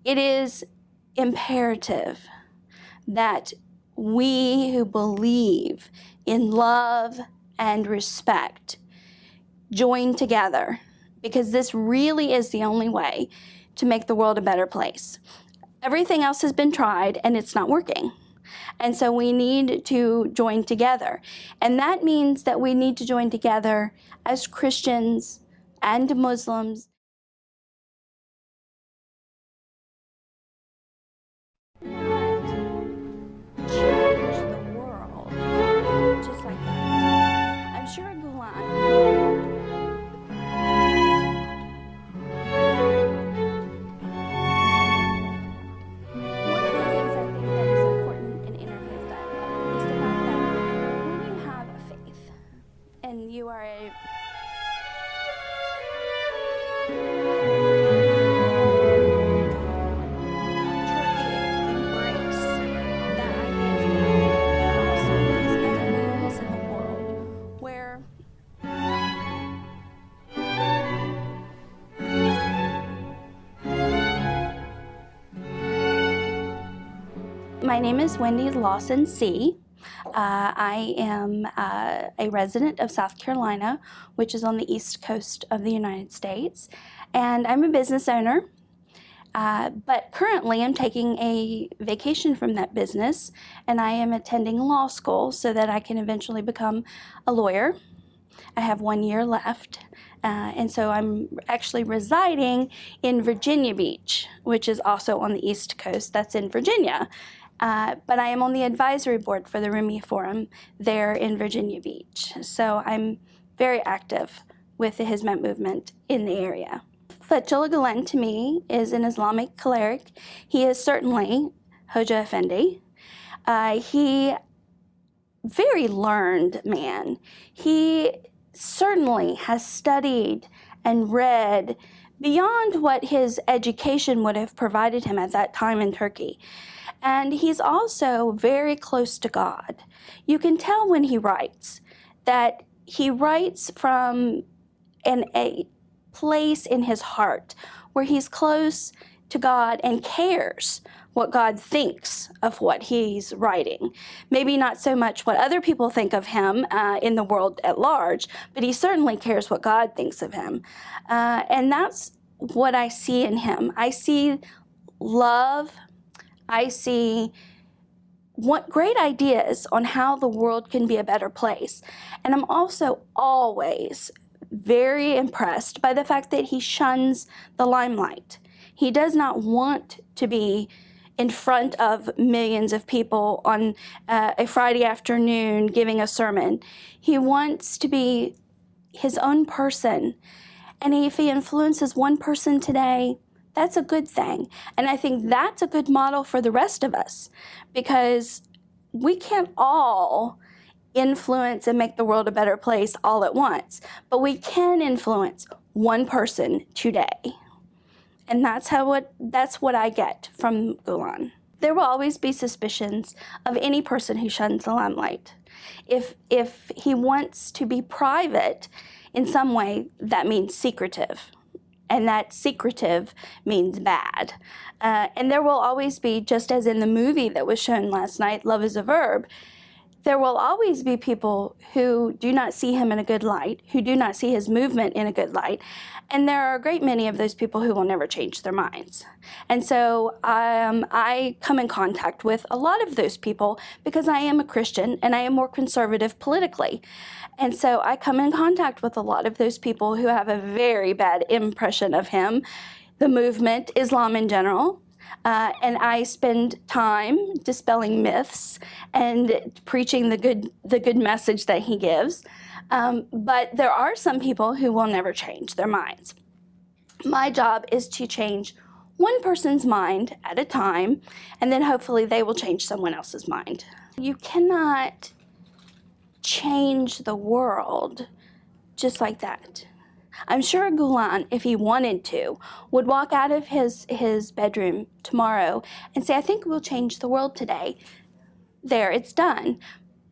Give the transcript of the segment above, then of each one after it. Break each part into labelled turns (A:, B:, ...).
A: It is imperative that we who believe in love and respect join together, because this really is the only way to make the world a better place. Everything else has been tried and it's not working. And so we need to join together. And that means that we need to join together as Christians and Muslims. Change the world just like that. I'm sure Gulen. And you are a embrace that idea and also these other areas in the world where my name is Wendi L. I am a resident of South Carolina, which is on the east coast of the United States, and I'm a business owner, but currently I'm taking a vacation from that business, and I am attending law school so that I can eventually become a lawyer. I have 1 year left, and so I'm actually residing in Virginia Beach, which is also on the east coast. That's in Virginia. But I am on the advisory board for the Rumi Forum there in Virginia Beach. So I'm very active with the Hizmet movement in the area. Fethullah Gulen to me is an Islamic cleric. He is certainly Hoja Effendi. He very learned man. He certainly has studied and read beyond what his education would have provided him at that time in Turkey. And he's also very close to God. You can tell when he writes that he writes from a place in his heart where he's close to God and cares what God thinks of what he's writing. Maybe not so much what other people think of him in the world at large, but he certainly cares what God thinks of him. And that's what I see in him. I see love. I see what great ideas on how the world can be a better place. And I'm also always very impressed by the fact that he shuns the limelight. He does not want to be in front of millions of people on a Friday afternoon giving a sermon. He wants to be his own person. And if he influences one person today, that's a good thing. And I think that's a good model for the rest of us, because we can't all influence and make the world a better place all at once, but we can influence one person today. And that's what I get from Gulen. There will always be suspicions of any person who shuns the limelight. If he wants to be private in some way, that means secretive. And that secretive means bad. And there will always be, just as in the movie that was shown last night, Love is a Verb, there will always be people who do not see him in a good light, who do not see his movement in a good light. And there are a great many of those people who will never change their minds. And so I come in contact with a lot of those people because I am a Christian and I am more conservative politically. And so I come in contact with a lot of those people who have a very bad impression of him, the movement, Islam in general. And I spend time dispelling myths and preaching the good message that he gives. But there are some people who will never change their minds. My job is to change one person's mind at a time, and then hopefully they will change someone else's mind. You cannot change the world just like that. I'm sure Gulen, if he wanted to, would walk out of his bedroom tomorrow and say, I think we'll change the world today. There, it's done.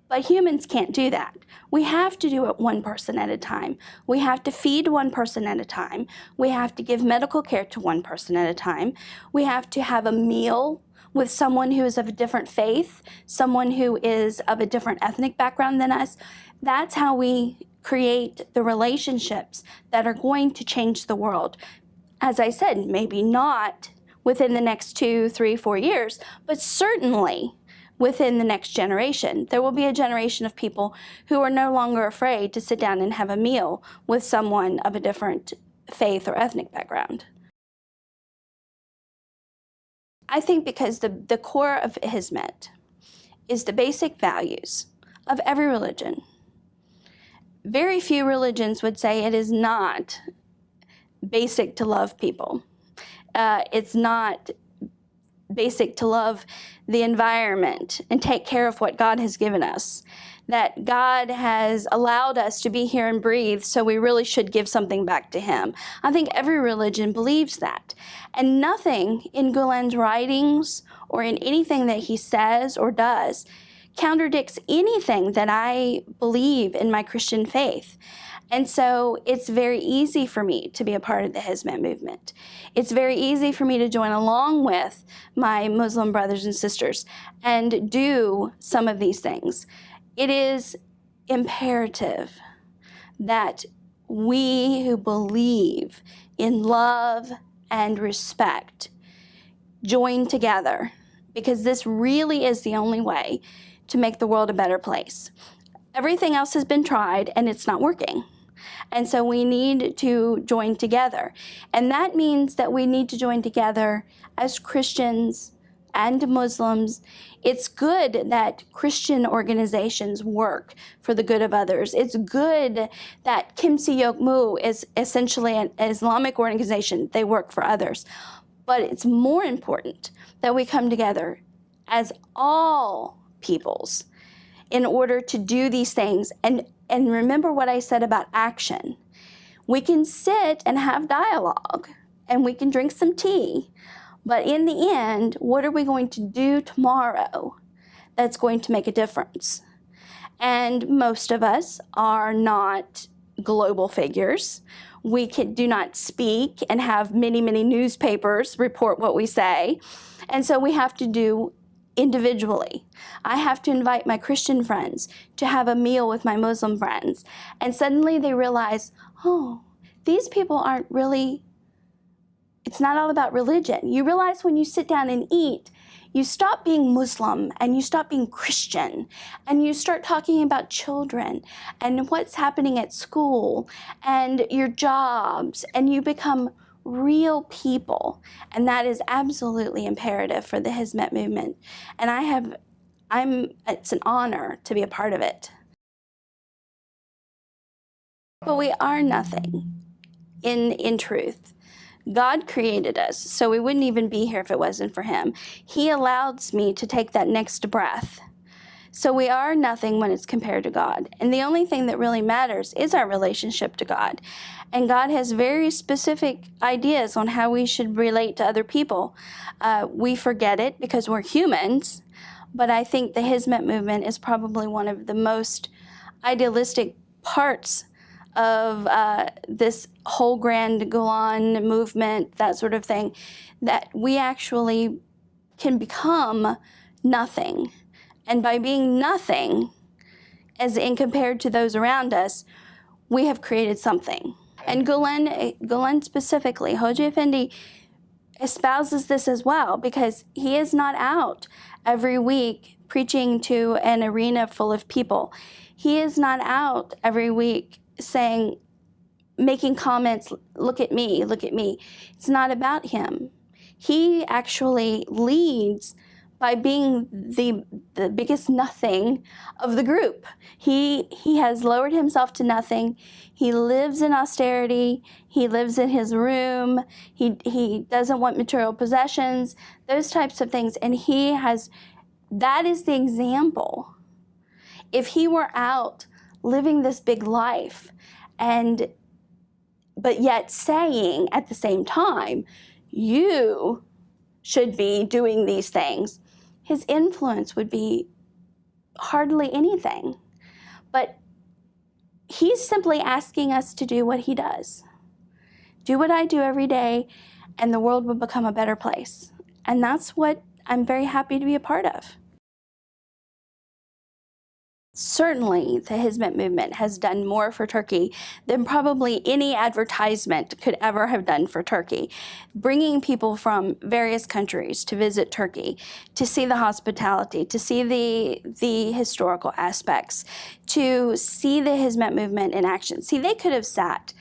A: But humans can't do that. We have to do it one person at a time. We have to feed one person at a time. We have to give medical care to one person at a time. We have to have a meal with someone who is of a different faith, someone who is of a different ethnic background than us. That's how we create the relationships that are going to change the world. As I said, maybe not within the next 2, 3, 4 years, but certainly within the next generation. There will be a generation of people who are no longer afraid to sit down and have a meal with someone of a different faith or ethnic background. I think because the core of Hizmet is the basic values of every religion. Very few religions would say it is not basic to love people. It's not basic to love the environment and take care of what God has given us. That God has allowed us to be here and breathe, so we really should give something back to Him. I think every religion believes that. And nothing in Gulen's writings or in anything that he says or does contradicts anything that I believe in my Christian faith. And so it's very easy for me to be a part of the Hizmet movement. It's very easy for me to join along with my Muslim brothers and sisters and do some of these things. It is imperative that we who believe in love and respect join together, because this really is the only way to make the world a better place. Everything else has been tried and it's not working. And so we need to join together. And that means that we need to join together as Christians and Muslims. It's good that Christian organizations work for the good of others. It's good that Kimsi Yokmu is essentially an Islamic organization. They work for others. But it's more important that we come together as all peoples in order to do these things. And remember what I said about action. We can sit and have dialogue, and we can drink some tea, but in the end, what are we going to do tomorrow that's going to make a difference? And most of us are not global figures. We do not speak and have many, many newspapers report what we say. And so we have to do individually. I have to invite my Christian friends to have a meal with my Muslim friends. And suddenly they realize, oh, these people aren't really, it's not all about religion. You realize when you sit down and eat, you stop being Muslim and you stop being Christian, and you start talking about children and what's happening at school and your jobs, and you become real people. And that is absolutely imperative for the Hizmet movement. And it's an honor to be a part of it. But we are nothing in truth. God created us, so we wouldn't even be here if it wasn't for Him. He allows me to take that next breath. So we are nothing when it's compared to God. And the only thing that really matters is our relationship to God. And God has very specific ideas on how we should relate to other people. We forget it because we're humans, but I think the Hizmet movement is probably one of the most idealistic parts of this whole Grand Gulen movement, that sort of thing, that we actually can become nothing. And by being nothing, as in compared to those around us, we have created something. And Gulen specifically, Hoji Effendi espouses this as well, because he is not out every week preaching to an arena full of people. He is not out every week saying, making comments, look at me, look at me. It's not about him. He actually leads by being the biggest nothing of the group. He has lowered himself to nothing. He lives in austerity. He lives in his room. He doesn't want material possessions, those types of things. And that is the example. If he were out living this big life, but yet saying at the same time, you should be doing these things, his influence would be hardly anything. But he's simply asking us to do what he does. Do what I do every day, and the world will become a better place. And that's what I'm very happy to be a part of. Certainly, the Hizmet movement has done more for Turkey than probably any advertisement could ever have done for Turkey. Bringing people from various countries to visit Turkey, to see the hospitality, to see the historical aspects, to see the Hizmet movement in action. See, they could have sat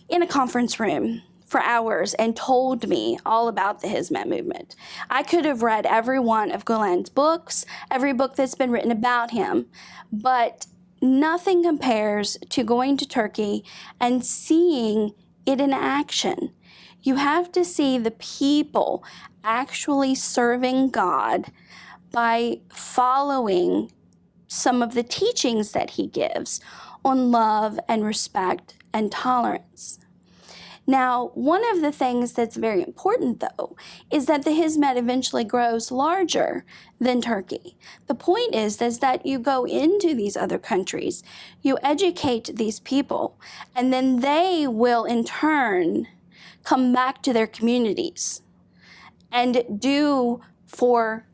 A: in a conference room for hours and told me all about the Hizmet movement. I could have read every one of Gulen's books, every book that's been written about him, but nothing compares to going to Turkey and seeing it in action. You have to see the people actually serving God by following some of the teachings that he gives on love and respect and tolerance. Now, one of the things that's very important, though, is that the Hizmet eventually grows larger than Turkey. The point is that you go into these other countries, you educate these people, and then they will, in turn, come back to their communities and do for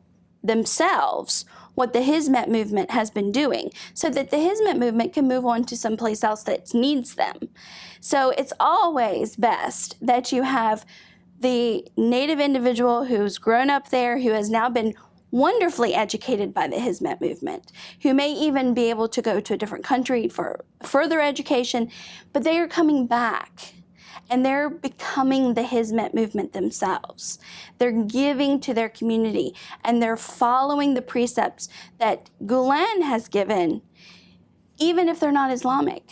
A: themselves what the Hizmet movement has been doing, so that the Hizmet movement can move on to someplace else that needs them. So it's always best that you have the native individual who's grown up there, who has now been wonderfully educated by the Hizmet movement, who may even be able to go to a different country for further education, but they are coming back. And they're becoming the Hizmet movement themselves. They're giving to their community, and they're following the precepts that Gulen has given, even if they're not Islamic.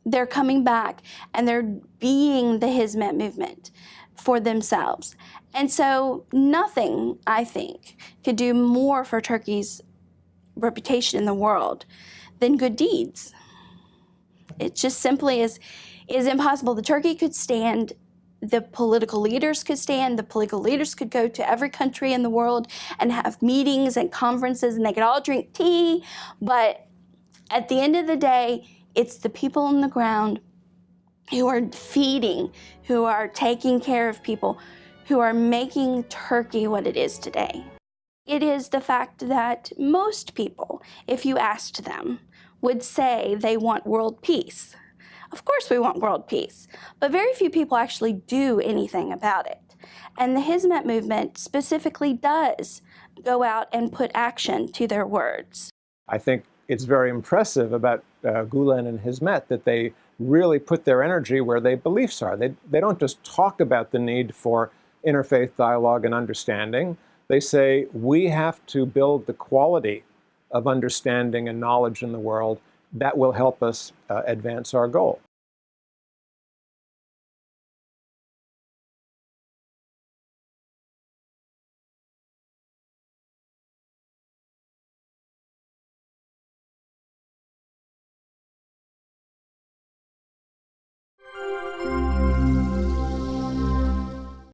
A: They're coming back, and they're being the Hizmet movement for themselves. And so nothing, I think, could do more for Turkey's reputation in the world than good deeds. It just simply is impossible. The Turkey could stand, the political leaders could stand, the political leaders could go to every country in the world and have meetings and conferences, and they could all drink tea, but at the end of the day, it's the people on the ground who are feeding, who are taking care of people, who are making Turkey what it is today. It is the fact that most people, if you asked them, would say they want world peace. Of course we want world peace, but very few people actually do anything about it. And the Hizmet movement specifically does go out and put action to their words.
B: I think it's very impressive about Gulen and Hizmet that they really put their energy where their beliefs are. They don't just talk about the need for interfaith dialogue and understanding. They say we have to build the quality of understanding and knowledge in the world that will help us advance our goal.